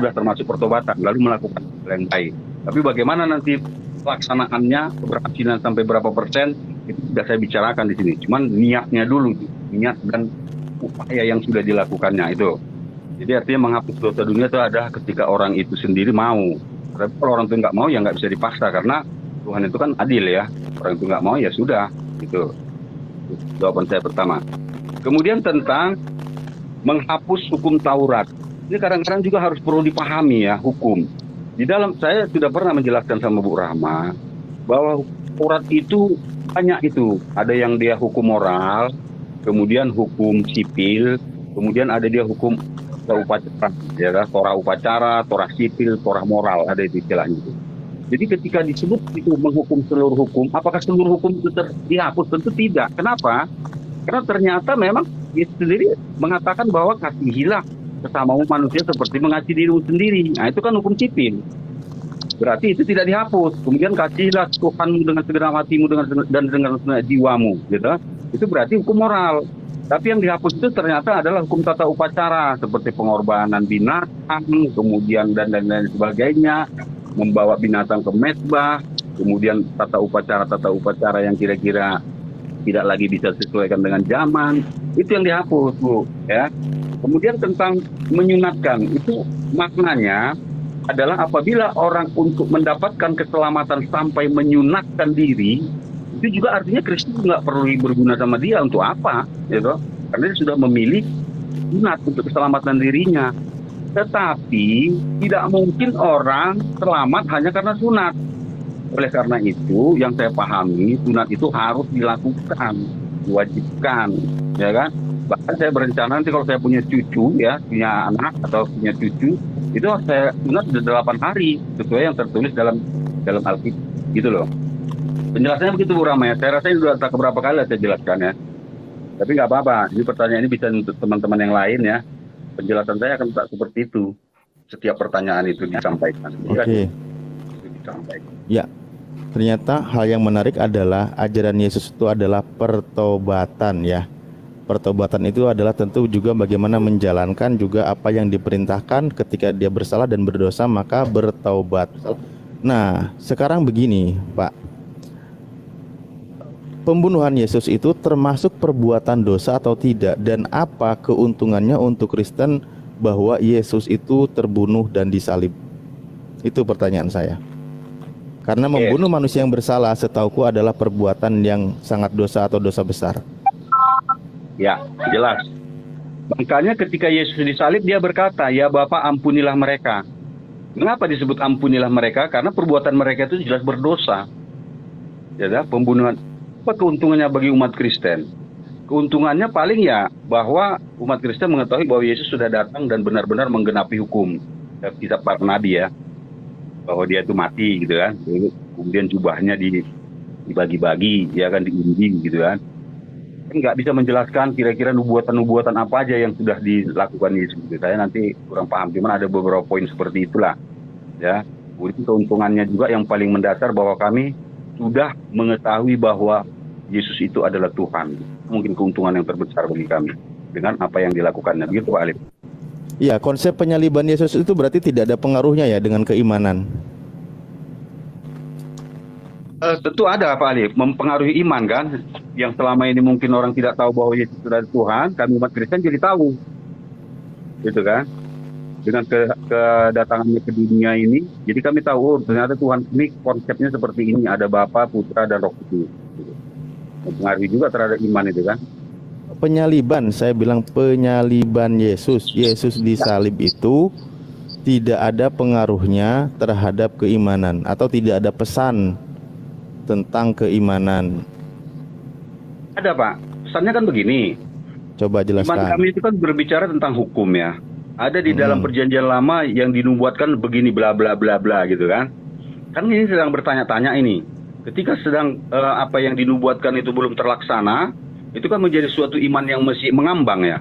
sudah termasuk pertobatan, lalu melakukan hal yang baik. Tapi bagaimana nanti pelaksanaannya, keberhasilan sampai berapa persen, itu tidak saya bicarakan di sini. Cuman niatnya dulu, niat dan upaya yang sudah dilakukannya itu. Jadi artinya menghapus dosa dunia itu ada ketika orang itu sendiri mau. Tapi kalau orang itu nggak mau ya nggak bisa dipaksa, karena Tuhan itu kan adil ya. Orang itu nggak mau ya sudah. Gitu. Jawaban saya pertama. Kemudian tentang menghapus hukum Taurat. Ini kadang-kadang juga harus perlu dipahami ya, hukum. Di dalam, saya sudah pernah menjelaskan sama Bu Rahma bahwa Taurat itu banyak itu. Ada yang dia hukum moral, kemudian hukum sipil, kemudian ada dia hukum upacara, ya kan? Torah upacara, Torah sipil, Torah moral, ada itu istilahnya itu. Jadi ketika disebut itu menghukum seluruh hukum, apakah seluruh hukum itu dihapus? Tentu tidak. Kenapa? Karena ternyata memang Yesus sendiri mengatakan bahwa kasihilah sesamamu manusia seperti mengasihi dirimu sendiri. Nah, itu kan hukum sipil. Berarti itu tidak dihapus. Kemudian kasihilah Tuhanmu dengan segenap hatimu dan dengan segenap jiwamu, gitu. Itu berarti hukum moral. Tapi yang dihapus itu ternyata adalah hukum tata upacara, seperti pengorbanan binatang, kemudian dan lain sebagainya, membawa binatang ke mezbah, kemudian tata upacara yang kira-kira tidak lagi bisa disesuaikan dengan zaman, itu yang dihapus, Bu, ya. Kemudian tentang menyunatkan, itu maknanya adalah apabila orang untuk mendapatkan keselamatan sampai menyunatkan diri, itu juga artinya Kristus nggak perlu berguna sama dia untuk apa, gitu. Karena dia sudah memilih sunat untuk keselamatan dirinya. Tetapi tidak mungkin orang selamat hanya karena sunat. Oleh karena itu, yang saya pahami, sunat itu harus dilakukan, diwajibkan, ya kan? Bahkan saya berencana nanti kalau saya punya cucu, ya, punya anak atau punya cucu, itu saya sunat sudah 8 hari, sesuai yang tertulis dalam Alkitab, gitu loh. Penjelasannya begitu, Bu Rama, ya. Saya rasa ini sudah tak keberapa kali saya jelaskan, ya. Tapi nggak apa-apa, ini pertanyaan ini bisa untuk teman-teman yang lain, ya. Penjelasan saya akan tak seperti itu. Setiap pertanyaan itu disampaikan. Oke. Ya, ternyata hal yang menarik adalah ajaran Yesus itu adalah pertobatan, ya. Pertobatan itu adalah tentu juga bagaimana menjalankan juga apa yang diperintahkan ketika dia bersalah dan berdosa maka bertaubat. Nah, sekarang begini, Pak. Pembunuhan Yesus itu termasuk perbuatan dosa atau tidak, dan apa keuntungannya untuk Kristen bahwa Yesus itu terbunuh dan disalib? Itu pertanyaan saya. Karena membunuh manusia yang bersalah setauku adalah perbuatan yang sangat dosa atau dosa besar. Ya, jelas. Makanya ketika Yesus disalib dia berkata, "Ya Bapa, ampunilah mereka." Mengapa disebut ampunilah mereka? Karena perbuatan mereka itu jelas berdosa. Ya, pembunuhan. Apa keuntungannya bagi umat Kristen? Keuntungannya paling ya bahwa umat Kristen mengetahui bahwa Yesus sudah datang dan benar-benar menggenapi hukum. Kitab para nabi, ya. Bahwa dia itu mati, gitu kan. Kemudian jubahnya dibagi-bagi, ya kan, diundi, gitu kan. Nggak bisa menjelaskan kira-kira nubuatan-nubuatan apa aja yang sudah dilakukan Yesus. Saya nanti kurang paham, cuman ada beberapa poin seperti itulah, ya. Kemudian keuntungannya juga yang paling mendasar bahwa kami sudah mengetahui bahwa Yesus itu adalah Tuhan. Mungkin keuntungan yang terbesar bagi kami dengan apa yang dilakukannya. Begitu, Pak Alif. Ya, konsep penyaliban Yesus itu berarti tidak ada pengaruhnya ya dengan keimanan. Tentu ada, Pak Alif, mempengaruhi iman kan. Yang selama ini mungkin orang tidak tahu bahwa Yesus adalah Tuhan, kami umat Kristen jadi tahu, gitu kan. Dengan kedatangannya ke dunia ini, jadi kami tahu ternyata Tuhan ini konsepnya seperti ini, ada Bapa, Putra, dan Roh Kudus. Mempengaruhi juga terhadap iman itu kan. Penyaliban, saya bilang penyaliban Yesus disalib itu tidak ada pengaruhnya terhadap keimanan atau tidak ada pesan tentang keimanan. Ada, Pak. Pesannya kan begini. Coba jelaskan. Iman kami itu kan berbicara tentang hukum, ya. Ada di dalam perjanjian lama yang dinubuatkan begini bla bla bla bla, gitu kan. Kan ini sedang bertanya-tanya ini. Ketika sedang apa yang dinubuatkan itu belum terlaksana, itu kan menjadi suatu iman yang masih mengambang, ya.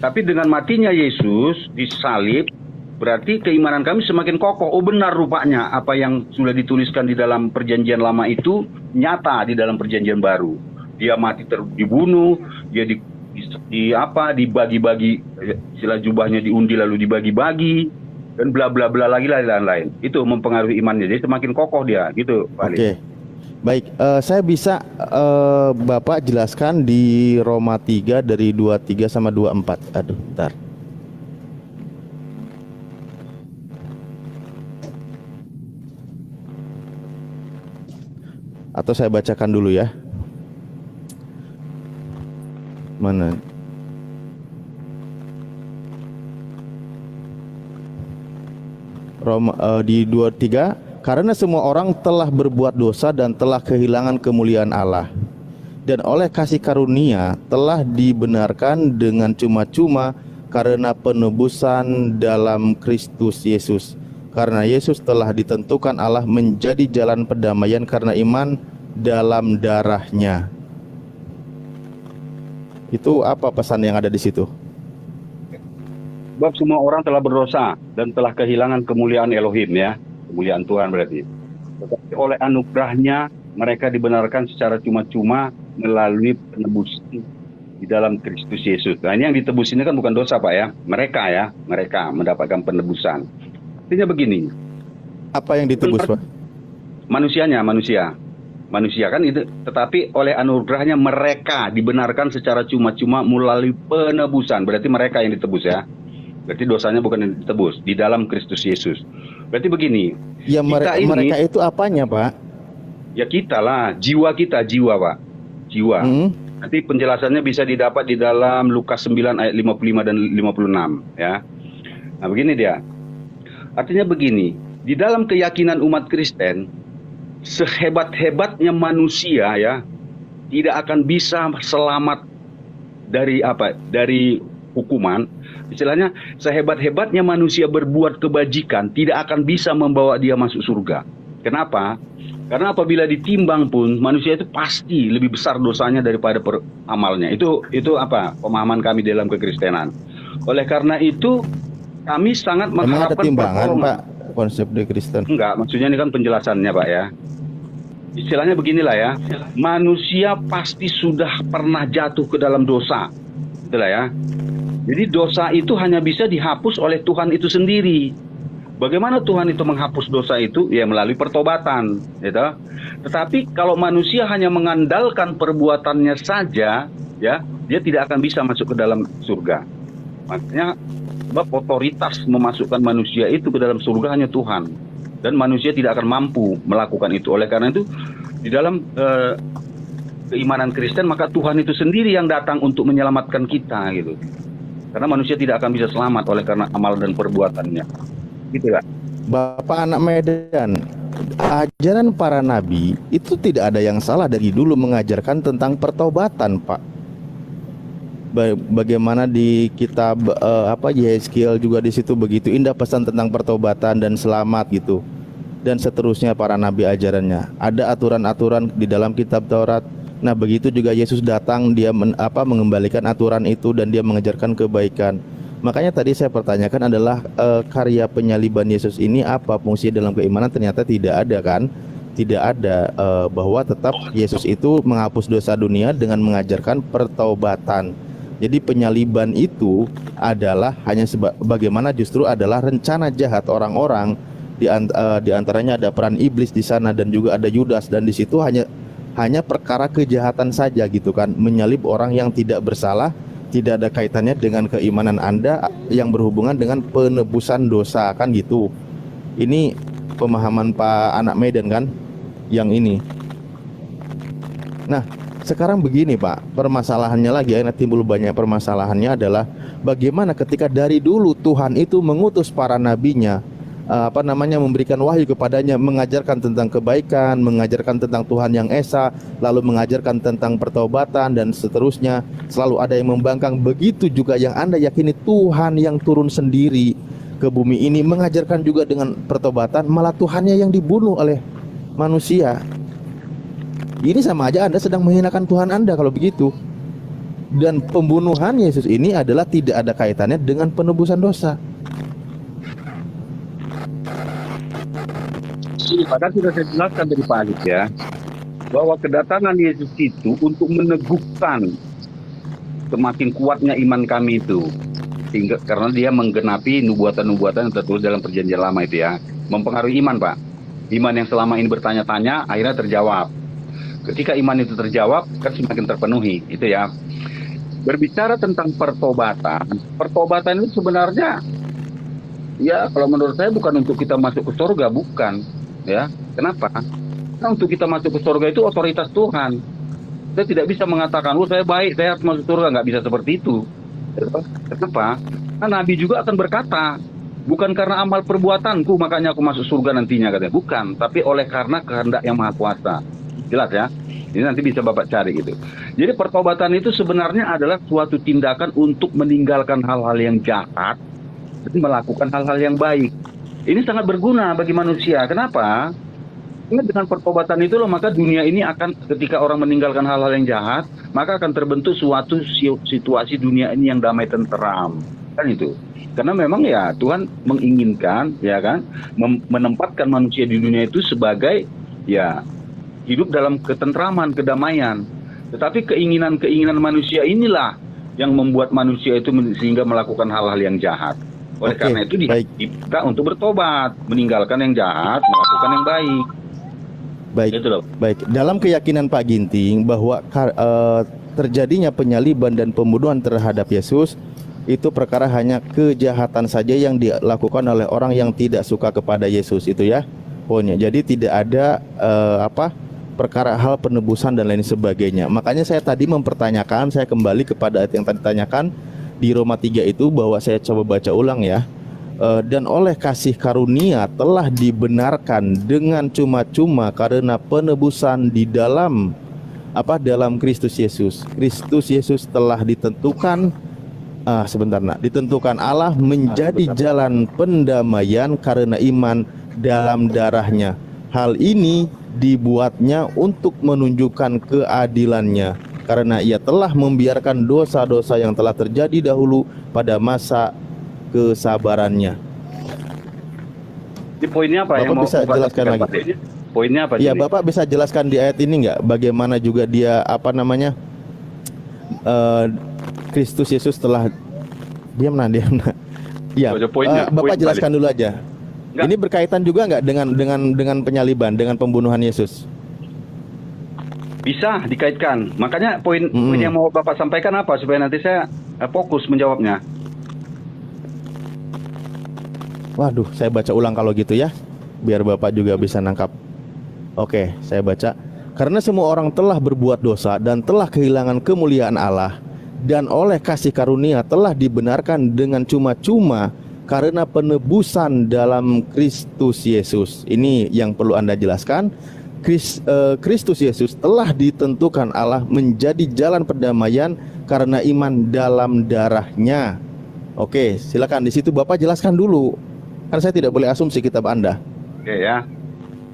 Tapi dengan matinya Yesus disalib, berarti keimanan kami semakin kokoh. Oh, benar rupanya apa yang sudah dituliskan di dalam perjanjian lama itu nyata di dalam perjanjian baru. Dia mati dibunuh, dia dibagi-bagi, istilah jubahnya diundi lalu dibagi-bagi, dan bla bla bla lagi lah lain-lain. Itu mempengaruhi imannya. Jadi semakin kokoh dia, gitu Pak Ali. Oke. Baik, saya bisa Bapak jelaskan di Roma 3 dari 23 sama 24. Aduh, bentar. Atau saya bacakan dulu ya. Mana? Roma di 23, karena semua orang telah berbuat dosa dan telah kehilangan kemuliaan Allah, dan oleh kasih karunia telah dibenarkan dengan cuma-cuma karena penebusan dalam Kristus Yesus. Karena Yesus telah ditentukan Allah menjadi jalan pendamaian karena iman dalam darahnya. Itu apa pesan yang ada di situ? Sebab semua orang telah berdosa dan telah kehilangan kemuliaan Elohim, ya, kemuliaan Tuhan berarti. Tetapi oleh anugerahnya mereka dibenarkan secara cuma-cuma melalui penebusan di dalam Kristus Yesus. Nah, ini yang ditebus ini kan bukan dosa, Pak, ya. Mereka mendapatkan penebusan. Artinya begini. Apa yang ditebus, Pak? Manusia kan itu, tetapi oleh anugerahnya mereka dibenarkan secara cuma-cuma melalui penebusan. Berarti mereka yang ditebus, ya. Berarti dosanya bukan yang ditebus di dalam Kristus Yesus. Berarti begini. Ya, mereka itu apanya, Pak? Ya kita lah, jiwa kita, Pak. Jiwa. Nanti penjelasannya bisa didapat di dalam Lukas 9 ayat 55 dan 56, ya. Nah, begini dia. Artinya begini, di dalam keyakinan umat Kristen, sehebat-hebatnya manusia, ya, tidak akan bisa selamat dari apa? Dari hukuman. Istilahnya, sehebat-hebatnya manusia berbuat kebajikan tidak akan bisa membawa dia masuk surga. Kenapa? Karena apabila ditimbang pun manusia itu pasti lebih besar dosanya daripada amalnya. Itu apa? Pemahaman kami dalam kekristenan. Oleh karena itu kami sangat mengharapkan. Emang ada timbangan, Pak, konsep di Kristen? Enggak, maksudnya ini kan penjelasannya, Pak, ya. Istilahnya beginilah, ya. Manusia pasti sudah pernah jatuh ke dalam dosa. Itulah, ya. Jadi dosa itu hanya bisa dihapus oleh Tuhan itu sendiri. Bagaimana Tuhan itu menghapus dosa itu? Ya melalui pertobatan, gitu. Tetapi kalau manusia hanya mengandalkan perbuatannya saja, ya, dia tidak akan bisa masuk ke dalam surga. Makanya sebab otoritas memasukkan manusia itu ke dalam surga hanya Tuhan, dan manusia tidak akan mampu melakukan itu. Oleh karena itu di dalam keimanan Kristen maka Tuhan itu sendiri yang datang untuk menyelamatkan kita, gitu. Karena manusia tidak akan bisa selamat oleh karena amal dan perbuatannya. Gitu ya. Bapak anak Medan, ajaran para nabi itu tidak ada yang salah dari dulu mengajarkan tentang pertobatan, Pak. Bagaimana di kitab Yeskiel juga di situ begitu indah pesan tentang pertobatan dan selamat gitu. Dan seterusnya para nabi ajarannya. Ada aturan-aturan di dalam kitab Taurat. Nah, begitu juga Yesus datang, dia mengembalikan aturan itu dan dia mengajarkan kebaikan. Makanya tadi saya pertanyakan adalah karya penyaliban Yesus ini apa fungsinya dalam keimanan? Ternyata tidak ada, kan? Tidak ada, bahwa tetap Yesus itu menghapus dosa dunia dengan mengajarkan pertobatan. Jadi penyaliban itu adalah hanya bagaimana justru adalah rencana jahat orang-orang, di antaranya ada peran iblis di sana dan juga ada Yudas, dan di situ hanya perkara kejahatan saja gitu kan, menyalib orang yang tidak bersalah, tidak ada kaitannya dengan keimanan Anda yang berhubungan dengan penebusan dosa, kan gitu. Ini pemahaman Pak anak Medan kan yang ini. Nah, sekarang begini, Pak, permasalahannya lagi, timbul banyak permasalahannya adalah bagaimana ketika dari dulu Tuhan itu mengutus para nabinya, memberikan wahyu kepadanya, mengajarkan tentang kebaikan, mengajarkan tentang Tuhan yang esa, lalu mengajarkan tentang pertobatan dan seterusnya. Selalu ada yang membangkang. Begitu juga yang Anda yakini Tuhan yang turun sendiri ke bumi ini mengajarkan juga dengan pertobatan, malah Tuhannya yang dibunuh oleh manusia. Ini sama aja Anda sedang menghinakan Tuhan Anda kalau begitu. Dan pembunuhan Yesus ini adalah tidak ada kaitannya dengan penebusan dosa. Padahal sudah saya jelaskan dari Pak Alif, ya, bahwa kedatangan Yesus itu untuk meneguhkan semakin kuatnya iman kami itu. sehingga karena dia menggenapi nubuatan-nubuatan yang tertulis dalam perjanjian lama itu ya. Mempengaruhi iman, Pak. Iman yang selama ini bertanya-tanya akhirnya terjawab. Ketika iman itu terjawab, kan semakin terpenuhi, itu ya. Berbicara tentang pertobatan itu sebenarnya ya kalau menurut saya bukan untuk kita masuk ke surga, bukan. Ya, kenapa? Karena untuk kita masuk ke surga itu otoritas Tuhan. Saya tidak bisa mengatakan, oh saya baik, saya harus masuk surga. Nggak bisa seperti itu. Kenapa? Karena Nabi juga akan berkata, bukan karena amal perbuatanku makanya aku masuk surga nantinya, katanya. Bukan, tapi oleh karena kehendak yang maha kuasa. Jelas ya? Ini nanti bisa Bapak cari gitu. Jadi pertobatan itu sebenarnya adalah suatu tindakan untuk meninggalkan hal-hal yang jahat dan melakukan hal-hal yang baik. Ini sangat berguna bagi manusia. Kenapa? Ingat, dengan pertobatan itu loh, maka dunia ini akan, ketika orang meninggalkan hal-hal yang jahat, maka akan terbentuk suatu situasi dunia ini yang damai tenteram. Kan itu. Karena memang ya Tuhan menginginkan ya kan menempatkan manusia di dunia itu sebagai ya hidup dalam ketentraman, kedamaian. Tetapi keinginan-keinginan manusia inilah yang membuat manusia itu sehingga melakukan hal-hal yang jahat. Oleh karena itu kita untuk bertobat, meninggalkan yang jahat, melakukan yang baik. Baik, gitu loh. Baik. Dalam keyakinan Pak Ginting bahwa terjadinya penyaliban dan pembunuhan terhadap Yesus itu perkara hanya kejahatan saja yang dilakukan oleh orang yang tidak suka kepada Yesus, itu ya poinnya. Jadi tidak ada perkara hal penebusan dan lain sebagainya. Makanya saya tadi mempertanyakan, saya kembali kepada ayat yang tadi ditanyakan di Roma 3 itu, bahwa saya coba baca ulang ya. Dan oleh kasih karunia telah dibenarkan dengan cuma-cuma karena penebusan di dalam dalam Kristus Yesus. Kristus Yesus telah ditentukan ditentukan Allah menjadi jalan pendamaian karena iman dalam darahnya. Hal ini dibuatnya untuk menunjukkan keadilannya, karena ia telah membiarkan dosa-dosa yang telah terjadi dahulu pada masa kesabarannya. Di poinnya apa? Bapak yang bisa mau jelaskan lagi? Poinnya apa? Iya, Bapak bisa jelaskan di ayat ini nggak? Bagaimana juga dia Kristus Yesus telah diam. Ya, Bapak jelaskan dulu aja. Enggak. Ini berkaitan juga nggak dengan penyaliban, dengan pembunuhan Yesus? Bisa dikaitkan. Makanya poin yang mau Bapak sampaikan apa supaya nanti saya fokus menjawabnya. Waduh, saya baca ulang kalau gitu ya, biar Bapak juga bisa nangkap. Oke, saya baca. Karena semua orang telah berbuat dosa dan telah kehilangan kemuliaan Allah, dan oleh kasih karunia telah dibenarkan dengan cuma-cuma karena penebusan dalam Kristus Yesus. Ini yang perlu Anda jelaskan. Kristus Yesus telah ditentukan Allah menjadi jalan perdamaian karena iman dalam darahnya. Oke, silakan di situ Bapak jelaskan dulu. Karena saya tidak boleh asumsi kitab Anda. Oke ya.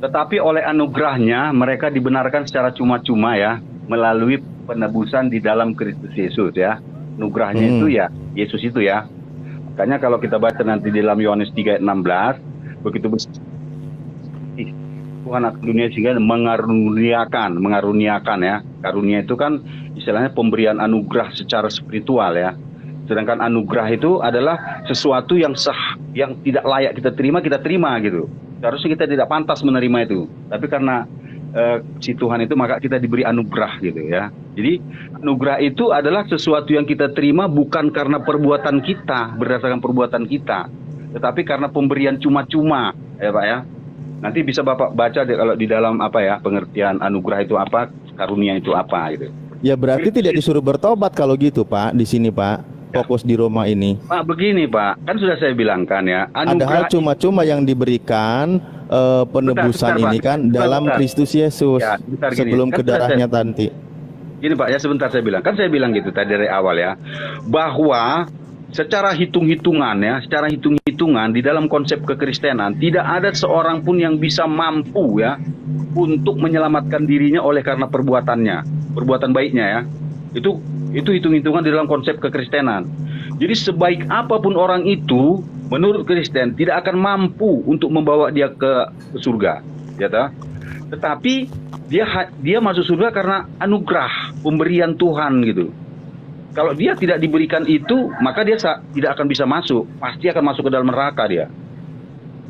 Tetapi oleh anugerahnya mereka dibenarkan secara cuma-cuma ya, melalui penebusan di dalam Kristus Yesus ya. Anugerahnya itu ya Yesus itu ya. Makanya kalau kita baca nanti di dalam Yohanes 3 ayat 16, begitu besar Tuhan akan dunia sehingga mengaruniakan ya. Karunia itu kan istilahnya pemberian anugerah secara spiritual ya. Sedangkan anugerah itu adalah sesuatu yang yang tidak layak kita terima gitu. Seharusnya kita tidak pantas menerima itu. Tapi karena si Tuhan itu maka kita diberi anugerah gitu ya. Jadi anugerah itu adalah sesuatu yang kita terima bukan karena perbuatan kita, berdasarkan perbuatan kita, tetapi karena pemberian cuma-cuma ya Pak ya. Nanti bisa Bapak baca kalau di dalam pengertian anugerah itu apa, karunia itu apa gitu. Ya berarti tidak disuruh bertobat kalau gitu Pak, di sini Pak. Fokus di Roma ini. Pak, begini Pak, kan sudah saya bilangkan ya. Ada hal cuma-cuma yang diberikan penebusan ini kan dalam Kristus Yesus ya, sebelum ke darahnya nanti. Gini Pak ya, sebentar saya bilang. Kan saya bilang gitu tadi dari awal ya, bahwa secara hitung-hitungan di dalam konsep kekristenan tidak ada seorang pun yang bisa mampu ya untuk menyelamatkan dirinya oleh karena perbuatan baiknya ya. Itu hitung-hitungan di dalam konsep kekristenan. Jadi sebaik apapun orang itu, menurut Kristen tidak akan mampu untuk membawa dia ke surga, ya toh? Tetapi dia masuk surga karena anugerah, pemberian Tuhan gitu. Kalau dia tidak diberikan itu, maka dia tidak akan bisa masuk. Pasti akan masuk ke dalam neraka dia.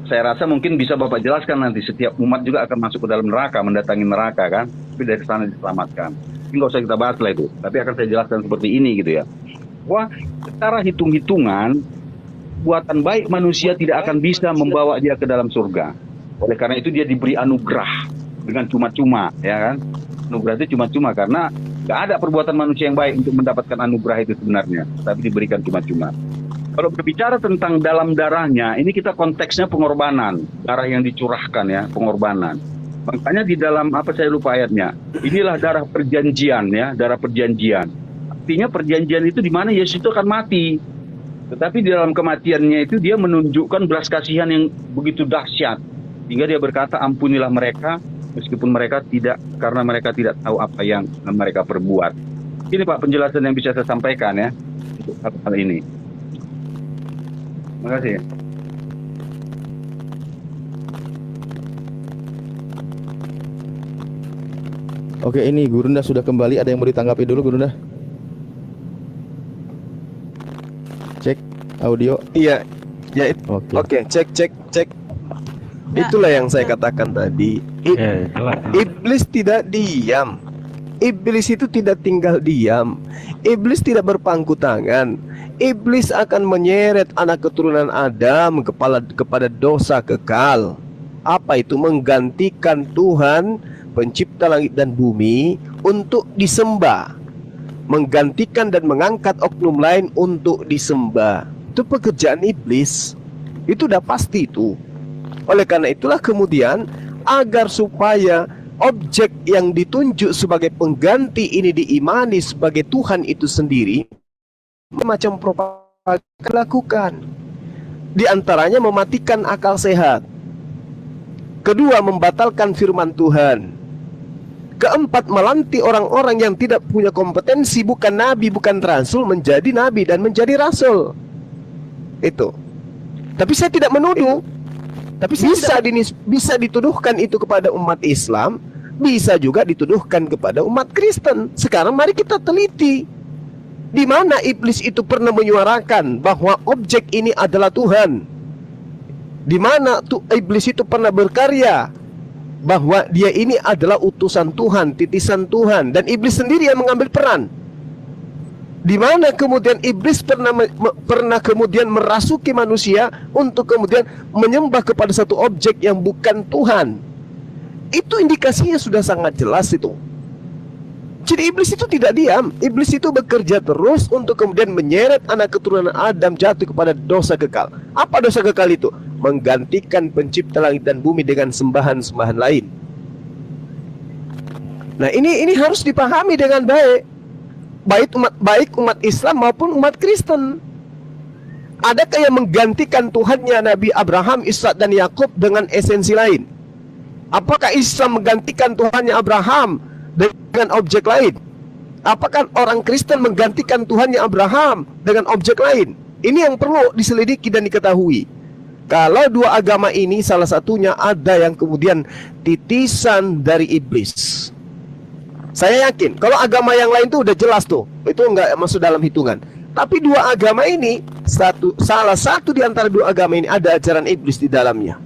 Saya rasa mungkin bisa Bapak jelaskan nanti, setiap umat juga akan masuk ke dalam neraka, mendatangi neraka kan, tapi dari sana diselamatkan. Ini nggak usah kita bahas lah itu, tapi akan saya jelaskan seperti ini gitu ya. Wah, secara hitung-hitungan, buatan baik manusia tidak akan bisa membawa dia ke dalam surga. Oleh karena itu dia diberi anugerah dengan cuma-cuma, ya kan? Anugerah itu cuma-cuma karena nggak ada perbuatan manusia yang baik untuk mendapatkan anugerah itu sebenarnya, tapi diberikan cuma-cuma. Kalau berbicara tentang dalam darahnya, ini kita konteksnya pengorbanan, darah yang dicurahkan ya, pengorbanan. Makanya di dalam apa saya lupa ayatnya, inilah darah perjanjian ya, darah perjanjian. Artinya perjanjian itu di mana Yesus itu akan mati. Tetapi di dalam kematiannya itu dia menunjukkan belas kasihan yang begitu dahsyat. Hingga dia berkata, ampunilah mereka meskipun mereka tidak, karena mereka tidak tahu apa yang mereka perbuat. Ini Pak penjelasan yang bisa saya sampaikan ya untuk hal ini. Terima kasih. Oke, ini Gurunda sudah kembali. Ada yang mau ditanggapi dulu, Gurunda? Cek audio. Iya, ya. Oke. Cek. Itulah yang saya katakan tadi. Iblis tidak diam. Iblis itu tidak tinggal diam. Iblis tidak berpangku tangan. Iblis akan menyeret anak keturunan Adam kepada dosa kekal. Apa itu? Menggantikan Tuhan pencipta langit dan bumi untuk disembah, menggantikan dan mengangkat oknum lain untuk disembah. Itu pekerjaan iblis. Itu udah pasti itu. Oleh karena itulah kemudian agar supaya objek yang ditunjuk sebagai pengganti ini diimani sebagai Tuhan itu sendiri, macam propaganda dilakukan. Di antaranya mematikan akal sehat. Kedua, membatalkan firman Tuhan. Keempat, melantik orang-orang yang tidak punya kompetensi, bukan nabi, bukan rasul, menjadi nabi dan menjadi rasul. Itu. Tapi saya tidak menuduh. Tapi bisa dituduhkan itu kepada umat Islam, bisa juga dituduhkan kepada umat Kristen. Sekarang mari kita teliti. Di mana iblis itu pernah menyuarakan bahwa objek ini adalah Tuhan? Di mana iblis itu pernah berkarya bahwa dia ini adalah utusan Tuhan, titisan Tuhan, dan iblis sendiri yang mengambil peran? Di mana kemudian iblis pernah kemudian merasuki manusia untuk kemudian menyembah kepada satu objek yang bukan Tuhan? Itu indikasinya sudah sangat jelas itu. Jadi iblis itu tidak diam. Iblis itu bekerja terus untuk kemudian menyeret anak keturunan Adam jatuh kepada dosa kekal. Apa dosa kekal itu? Menggantikan pencipta langit dan bumi dengan sembahan-sembahan lain. Nah, ini harus dipahami dengan baik. Baik umat Islam maupun umat Kristen. Adakah yang menggantikan Tuhannya Nabi Abraham, Ishak dan Yakub dengan esensi lain? Apakah Islam menggantikan Tuhannya Abraham dengan objek lain? Apakah orang Kristen menggantikan Tuhannya Abraham dengan objek lain? Ini yang perlu diselidiki dan diketahui. Kalau dua agama ini salah satunya ada yang kemudian titisan dari iblis. Saya yakin kalau agama yang lain tuh udah jelas tuh, itu nggak masuk dalam hitungan. Tapi dua agama ini, salah satu di antara dua agama ini ada ajaran iblis di dalamnya.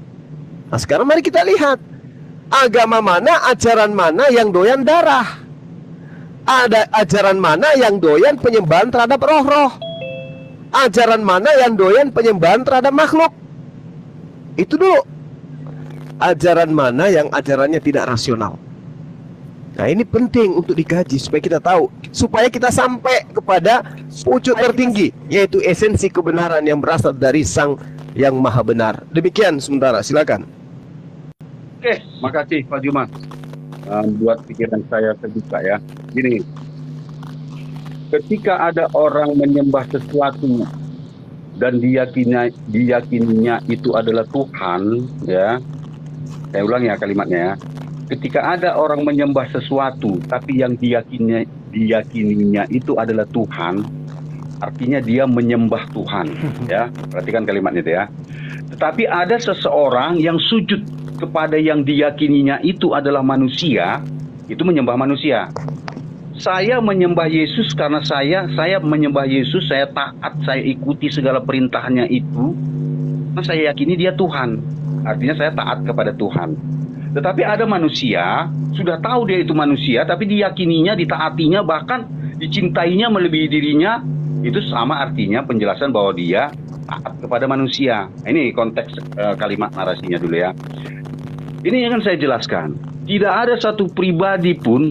Nah sekarang mari kita lihat agama mana, ajaran mana yang doyan darah. Ada ajaran mana yang doyan penyembahan terhadap roh-roh. Ajaran mana yang doyan penyembahan terhadap makhluk. Itu dulu. Ajaran mana yang ajarannya tidak rasional. Nah ini penting untuk dikaji supaya kita tahu, supaya kita sampai kepada pucuk tertinggi, yaitu esensi kebenaran yang berasal dari Sang yang Maha Benar. Demikian sementara, silakan. Oke, makasih Pak Juma. Buat pikiran saya terbuka ya. Gini, ketika ada orang menyembah sesuatu dan diyakininya itu adalah Tuhan, ya. Saya ulang ya kalimatnya ya. Ketika ada orang menyembah sesuatu tapi yang diyakininya itu adalah Tuhan, artinya dia menyembah Tuhan, ya. Perhatikan kalimatnya itu ya. Tetapi ada seseorang yang sujud kepada yang diyakininya itu adalah manusia, itu menyembah manusia. Saya menyembah Yesus karena saya menyembah Yesus, saya taat, saya ikuti segala perintahnya itu, karena saya yakini dia Tuhan. Artinya saya taat kepada Tuhan. Tetapi ada manusia, sudah tahu dia itu manusia, tapi diyakininya, ditaatinya, bahkan dicintainya melebihi dirinya. Itu sama artinya penjelasan bahwa dia taat kepada manusia. Ini konteks kalimat narasinya dulu ya. Ini yang akan saya jelaskan. Tidak ada satu pribadi pun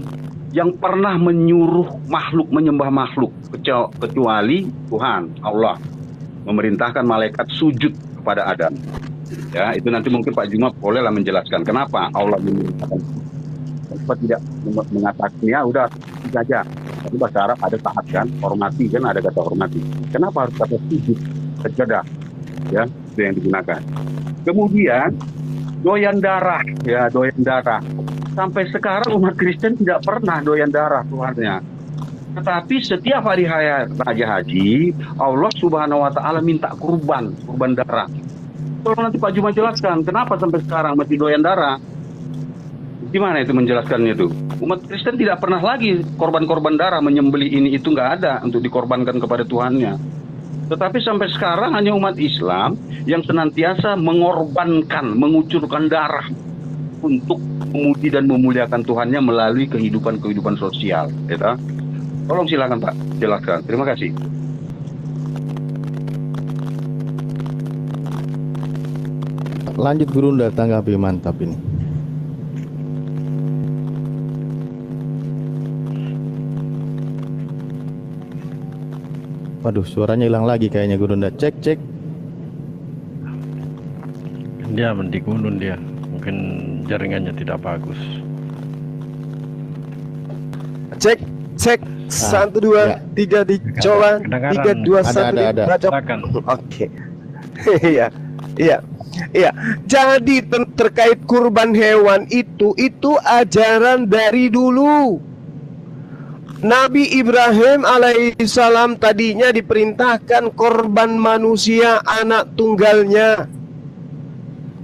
yang pernah menyuruh makhluk menyembah makhluk kecuali Tuhan Allah memerintahkan malaikat sujud kepada Adam. Ya, itu nanti mungkin Pak Juma bolehlah menjelaskan kenapa Allah memerintahkan. Kenapa tidak mengatakan ya udah saja. Tapi bahasa Arab ada taat kan, hormati kan, ada kata hormati. Kenapa harus kata sujud, sajadah? Ya, itu yang digunakan. Kemudian doyan darah, ya doyan darah. Sampai sekarang umat Kristen tidak pernah doyan darah Tuhannya. Tetapi setiap hari Raja Haji, Allah Subhanahu wa Ta'ala minta kurban darah. Tolong nanti Pak Juma jelaskan kenapa sampai sekarang masih doyan darah. Gimana itu menjelaskannya itu? Umat Kristen tidak pernah lagi korban-korban darah, menyembelih ini itu nggak ada untuk dikorbankan kepada Tuhannya. Tetapi sampai sekarang hanya umat Islam yang senantiasa mengorbankan, mengucurkan darah untuk memuji dan memuliakan Tuhannya melalui kehidupan sosial. Ya, tolong silakan Pak, jelaskan. Terima kasih. Lanjut Guru, udah tanggapi, mantap ini. Waduh, suaranya hilang lagi kayaknya Guru. Cek. Dia di gunung dia. Mungkin jaringannya tidak bagus. Cek 1 2 3 dicoba 3 2 1 baca. Oke. Iya. Jadi terkait kurban hewan itu ajaran dari dulu. Nabi Ibrahim alaihissalam tadinya diperintahkan korban manusia anak tunggalnya.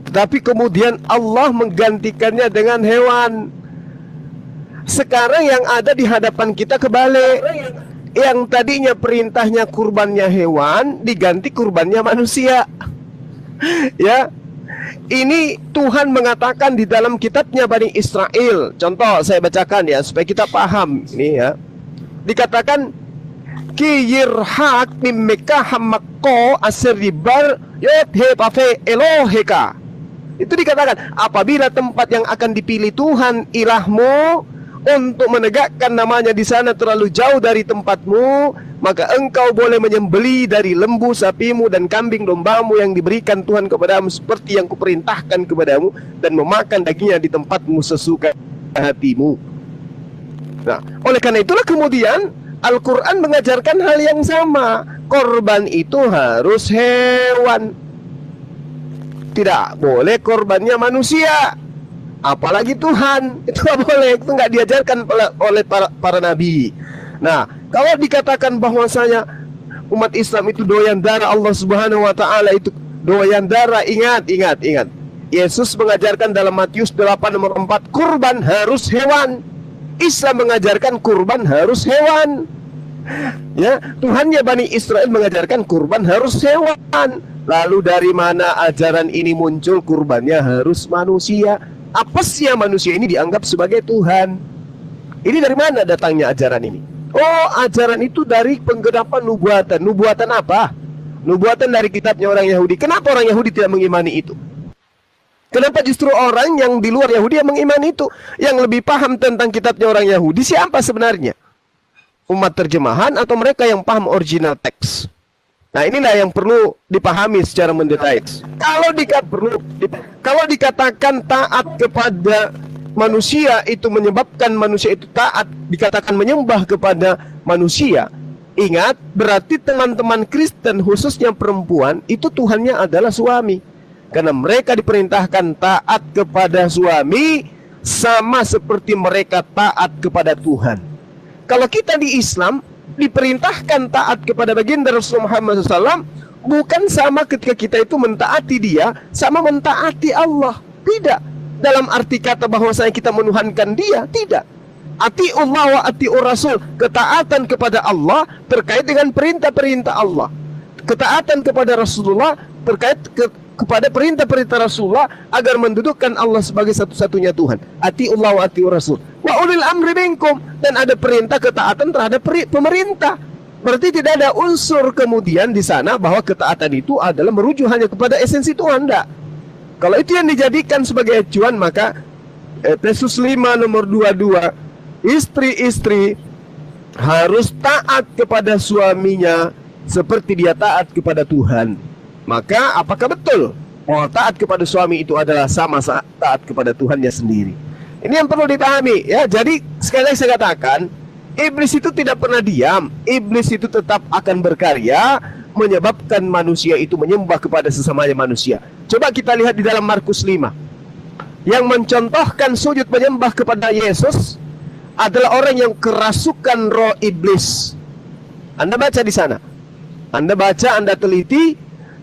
Tapi kemudian Allah menggantikannya dengan hewan. Sekarang yang ada di hadapan kita kebalik. Yang tadinya perintahnya kurbannya hewan diganti kurbannya manusia. Ya. Ini Tuhan mengatakan di dalam kitabnya Bani Israel. Contoh saya bacakan ya supaya kita paham ini ya. Dikatakan ki yirhaq mimmeka hamakko asribar yothe pafe eloheka. Itu dikatakan apabila tempat yang akan dipilih Tuhan ilahmu untuk menegakkan namanya di sana terlalu jauh dari tempatmu, maka engkau boleh menyembelih dari lembu sapimu dan kambing dombamu yang diberikan Tuhan kepadamu seperti yang kuperintahkan kepadamu, dan memakan dagingnya di tempatmu sesuka hatimu. Nah, oleh karena itulah kemudian Al-Quran mengajarkan hal yang sama. Korban itu harus hewan, tidak boleh korbannya manusia, apalagi Tuhan. Itu nggak boleh, itu nggak diajarkan oleh para nabi. Nah, kalau dikatakan bahwasanya umat Islam itu doyan darah Allah Subhanahu wa Ta'ala, itu doyan darah, ingat. Yesus mengajarkan dalam Matius 8 nomor 4 kurban harus hewan. Islam mengajarkan kurban harus hewan. Ya, Tuhannya Bani Israel mengajarkan kurban harus hewan. Lalu dari mana ajaran ini muncul kurbannya harus manusia? Apesnya manusia ini dianggap sebagai Tuhan? Ini dari mana datangnya ajaran ini? Oh, ajaran itu dari penggenapan nubuatan. Nubuatan apa? Nubuatan dari kitabnya orang Yahudi. Kenapa orang Yahudi tidak mengimani itu? Kenapa justru orang yang di luar Yahudi yang mengimani itu? Yang lebih paham tentang kitabnya orang Yahudi siapa sebenarnya? Umat terjemahan atau mereka yang paham original teks? Nah, inilah yang perlu dipahami secara mendetail. Kalau dikatakan taat kepada manusia itu menyebabkan manusia itu taat, dikatakan menyembah kepada manusia, ingat, berarti teman-teman Kristen khususnya perempuan itu Tuhannya adalah suami. Karena mereka diperintahkan taat kepada suami sama seperti mereka taat kepada Tuhan. Kalau kita di Islam diperintahkan taat kepada baginda Rasulullah Muhammad SAW, bukan sama ketika kita itu mentaati dia sama mentaati Allah. Tidak. Dalam arti kata bahwasanya kita menuhankan dia, tidak. Atiullah wa atiur rasul. Ketaatan kepada Allah terkait dengan perintah-perintah Allah. Ketaatan kepada Rasulullah terkait kepada perintah-perintah Rasulullah agar mendudukkan Allah sebagai satu-satunya Tuhan. Atiullah wa atiur rasul. Wa ulil amri minkum, dan ada perintah ketaatan terhadap pemerintah. Berarti tidak ada unsur kemudian di sana bahwa ketaatan itu adalah merujuk hanya kepada esensi Tuhan. Tidak. Kalau itu yang dijadikan sebagai acuan, maka Efesus 5 nomor 22, istri-istri harus taat kepada suaminya seperti dia taat kepada Tuhan. Maka apakah betul bahwa taat kepada suami itu adalah sama taat kepada Tuhannya sendiri? Ini yang perlu dipahami ya. Jadi sekali lagi saya katakan, iblis itu tidak pernah diam. Iblis itu tetap akan berkarya, menyebabkan manusia itu menyembah kepada sesamanya manusia. Coba kita lihat di dalam Markus 5. Yang mencontohkan sujud menyembah kepada Yesus adalah orang yang kerasukan roh iblis. Anda baca di sana. Anda baca, Anda teliti.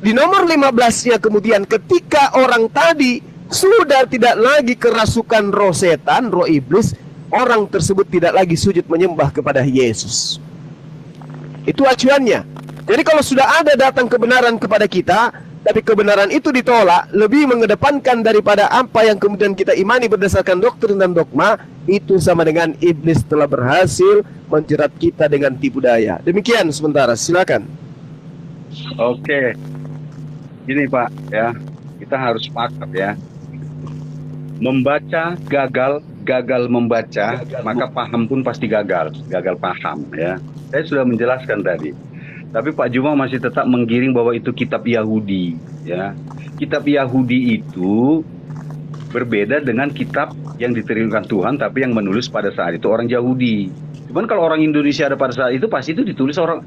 Di nomor 15-nya kemudian ketika orang tadi sudah tidak lagi kerasukan roh setan, roh iblis, orang tersebut tidak lagi sujud menyembah kepada Yesus. Itu acuannya. Jadi kalau sudah ada datang kebenaran kepada kita, tapi kebenaran itu ditolak, lebih mengedepankan daripada apa yang kemudian kita imani berdasarkan doktrin dan dogma, itu sama dengan iblis telah berhasil menjerat kita dengan tipu daya. Demikian sementara, silakan. Oke, gini Pak ya, kita harus sepakat ya. Membaca gagal membaca, maka paham pun pasti gagal paham ya. Saya sudah menjelaskan tadi. Tapi Pak Juma masih tetap menggiring bahwa itu kitab Yahudi ya. Kitab Yahudi itu berbeda dengan kitab yang diturunkan Tuhan tapi yang menulis pada saat itu orang Yahudi. Cuman kalau orang Indonesia ada pada saat itu pasti itu ditulis oleh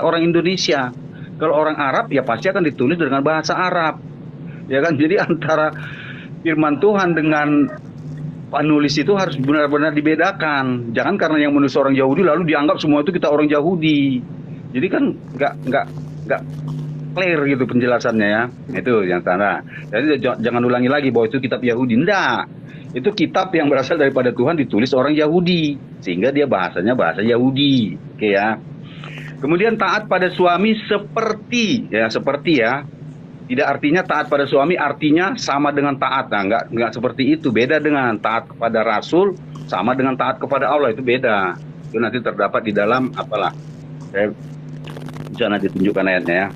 orang Indonesia. Kalau orang Arab ya pasti akan ditulis dengan bahasa Arab. Ya kan? Jadi antara firman Tuhan dengan penulis itu harus benar-benar dibedakan. Jangan karena yang menulis orang Yahudi lalu dianggap semua itu kita orang Yahudi. Jadi kan nggak clear gitu penjelasannya ya. Itu yang sana. Jadi jangan ulangi lagi bahwa itu kitab Yahudi. Enggak. Itu kitab yang berasal daripada Tuhan ditulis orang Yahudi. Sehingga dia bahasanya bahasa Yahudi. Oke ya. Kemudian taat pada suami seperti ya. Tidak artinya taat pada suami artinya sama dengan taat. Nah, enggak seperti itu. Beda dengan taat kepada Rasul sama dengan taat kepada Allah, itu beda. Itu nanti terdapat di dalam apalah. Saya bisa nanti tunjukkan ayatnya ya.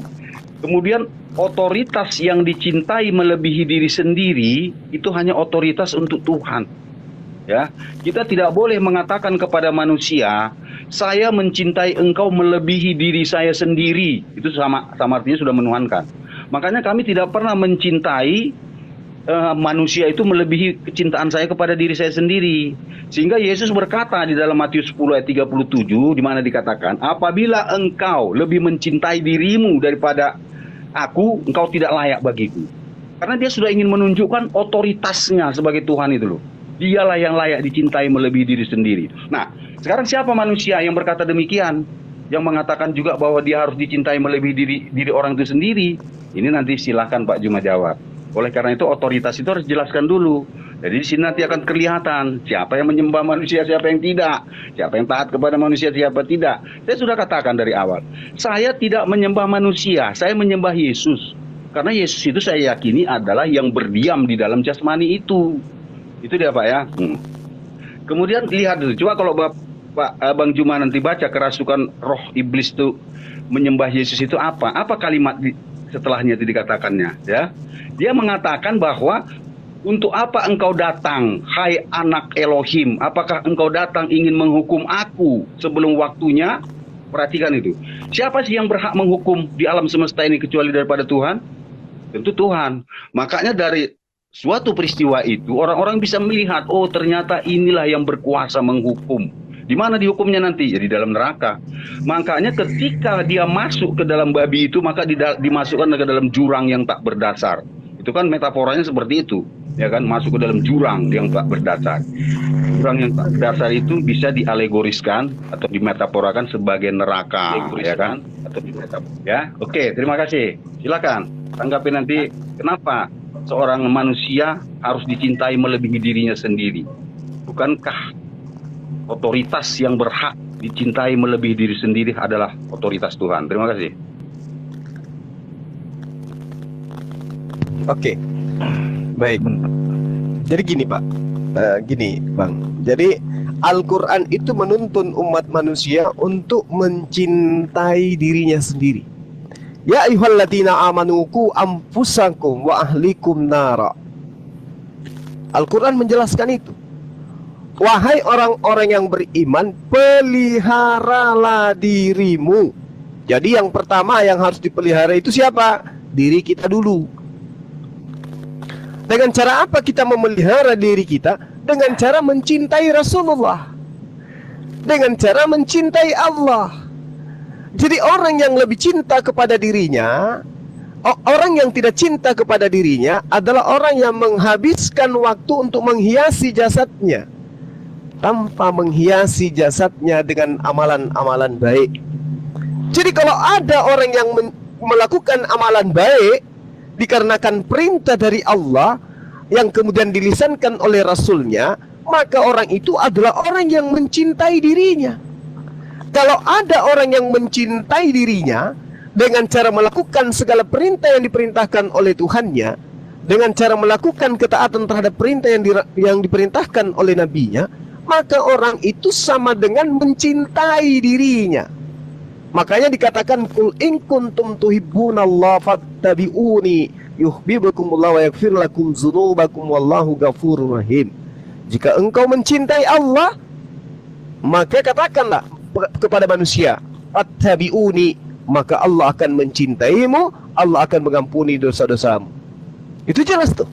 Kemudian otoritas yang dicintai melebihi diri sendiri itu hanya otoritas untuk Tuhan. Ya, kita tidak boleh mengatakan kepada manusia, saya mencintai engkau melebihi diri saya sendiri. Itu sama artinya sudah menuhankan. Makanya kami tidak pernah mencintai manusia itu melebihi kecintaan saya kepada diri saya sendiri. Sehingga Yesus berkata di dalam Matius 10 ayat 37 di mana dikatakan, apabila engkau lebih mencintai dirimu daripada aku, engkau tidak layak bagiku. Karena dia sudah ingin menunjukkan otoritasnya sebagai Tuhan itu loh. Dialah yang layak dicintai melebihi diri sendiri. Nah, sekarang siapa manusia yang berkata demikian? Yang mengatakan juga bahwa dia harus dicintai melebihi diri orang itu sendiri? Ini nanti silakan Pak Juma jawab. Oleh karena itu otoritas itu harus jelaskan dulu. Jadi di sini nanti akan kelihatan siapa yang menyembah manusia, siapa yang tidak. Siapa yang taat kepada manusia, siapa tidak. Saya sudah katakan dari awal. Saya tidak menyembah manusia, saya menyembah Yesus. Karena Yesus itu saya yakini adalah yang berdiam di dalam jasmani itu. Itu dia Pak ya. Kemudian lihat dulu. Coba kalau Bang Juma nanti baca kerasukan roh iblis itu menyembah Yesus itu apa? Apa kalimat setelahnya itu dikatakannya ya? Dia mengatakan bahwa untuk apa engkau datang, hai anak Elohim? Apakah engkau datang ingin menghukum aku sebelum waktunya? Perhatikan itu. Siapa sih yang berhak menghukum di alam semesta ini kecuali daripada Tuhan? Tentu Tuhan. Makanya dari suatu peristiwa itu orang-orang bisa melihat, oh ternyata inilah yang berkuasa menghukum. Di mana dihukumnya nanti? Ya di dalam neraka. Makanya ketika dia masuk ke dalam babi itu, maka dimasukkan ke dalam jurang yang tak berdasar. Itu kan metaforanya seperti itu, ya kan, masuk ke dalam jurang yang tak berdasar. Jurang yang tak berdasar itu bisa dialegoriskan atau dimetaforakan sebagai neraka, ya kan? Ya, oke, terima kasih. Silakan tanggapi nanti kenapa seorang manusia harus dicintai melebihi dirinya sendiri. Bukankah otoritas yang berhak dicintai melebihi diri sendiri adalah otoritas Tuhan. Terima kasih. Oke, baik. Jadi gini Pak, gini Bang. Jadi Al-Quran itu menuntun umat manusia untuk mencintai dirinya sendiri. Ya ayyuhalladzina amanu qu anfusakum wa ahlikum nara. Al-Quran menjelaskan itu. Wahai orang-orang yang beriman, peliharalah dirimu. Jadi yang pertama yang harus dipelihara itu siapa? Diri kita dulu. Dengan cara apa kita memelihara diri kita? Dengan cara mencintai Rasulullah, dengan cara mencintai Allah. Jadi orang yang lebih cinta kepada dirinya, orang yang tidak cinta kepada dirinya adalah orang yang menghabiskan waktu untuk menghiasi jasadnya tanpa menghiasi jasadnya dengan amalan-amalan baik. Jadi kalau ada orang yang melakukan amalan baik dikarenakan perintah dari Allah yang kemudian dilisankan oleh Rasulnya, maka orang itu adalah orang yang mencintai dirinya. Kalau ada orang yang mencintai dirinya dengan cara melakukan segala perintah yang diperintahkan oleh Tuhannya, dengan cara melakukan ketaatan terhadap perintah yang diperintahkan oleh nabinya, maka orang itu sama dengan mencintai dirinya. Makanya dikatakan qul in kuntum tuhibbunallaha fattabi'uni yuhibbukumullah wa yaghfir lakum dzunubakum wallahu ghafurur rahim. Jika engkau mencintai Allah, maka katakanlah kepada manusia, fattabi'uni, maka Allah akan mencintaimu, Allah akan mengampuni dosa-dosamu. Itu jelas tuh.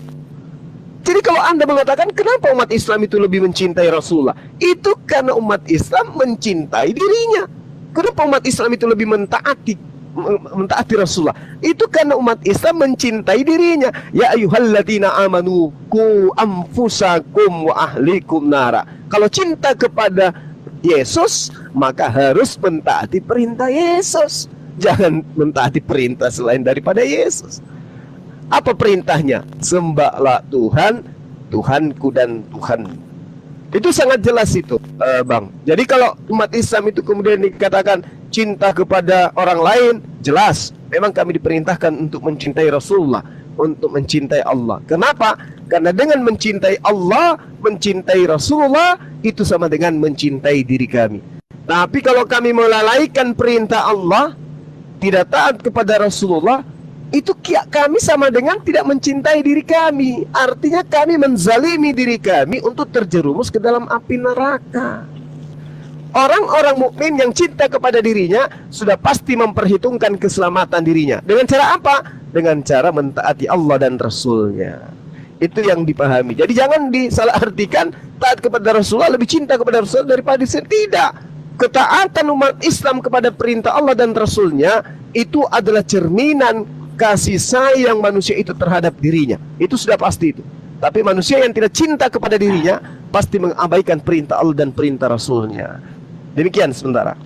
Jadi kalau Anda mengatakan kenapa umat Islam itu lebih mencintai Rasulullah, itu karena umat Islam mencintai dirinya. Kenapa umat Islam itu lebih mentaati Rasulullah? Itu karena umat Islam mencintai dirinya. Ya ayyuhalladzina amanu qu anfusakum wa ahlikum nara. Kalau cinta kepada Yesus, maka harus mentaati perintah Yesus. Jangan mentaati perintah selain daripada Yesus. Apa perintahnya? Sembahlah Tuhan, Tuhanku dan Tuhanmu. Itu sangat jelas itu, Bang. Jadi kalau umat Islam itu kemudian dikatakan cinta kepada orang lain, jelas memang kami diperintahkan untuk mencintai Rasulullah, untuk mencintai Allah. Kenapa? Karena dengan mencintai Allah, mencintai Rasulullah, itu sama dengan mencintai diri kami. Tapi kalau kami melalaikan perintah Allah, tidak taat kepada Rasulullah, itu kami sama dengan tidak mencintai diri kami. Artinya kami menzalimi diri kami untuk terjerumus ke dalam api neraka. Orang-orang mukmin yang cinta kepada dirinya sudah pasti memperhitungkan keselamatan dirinya. Dengan cara apa? Dengan cara mentaati Allah dan Rasulnya. Itu yang dipahami. Jadi jangan disalahartikan taat kepada Rasulullah lebih cinta kepada Rasulullah daripada diri. Tidak. Ketaatan umat Islam kepada perintah Allah dan Rasulnya itu adalah cerminan kasih sayang manusia itu terhadap dirinya. Itu sudah pasti itu. Tapi manusia yang tidak cinta kepada dirinya pasti mengabaikan perintah Allah dan perintah Rasulnya. Demikian sementara.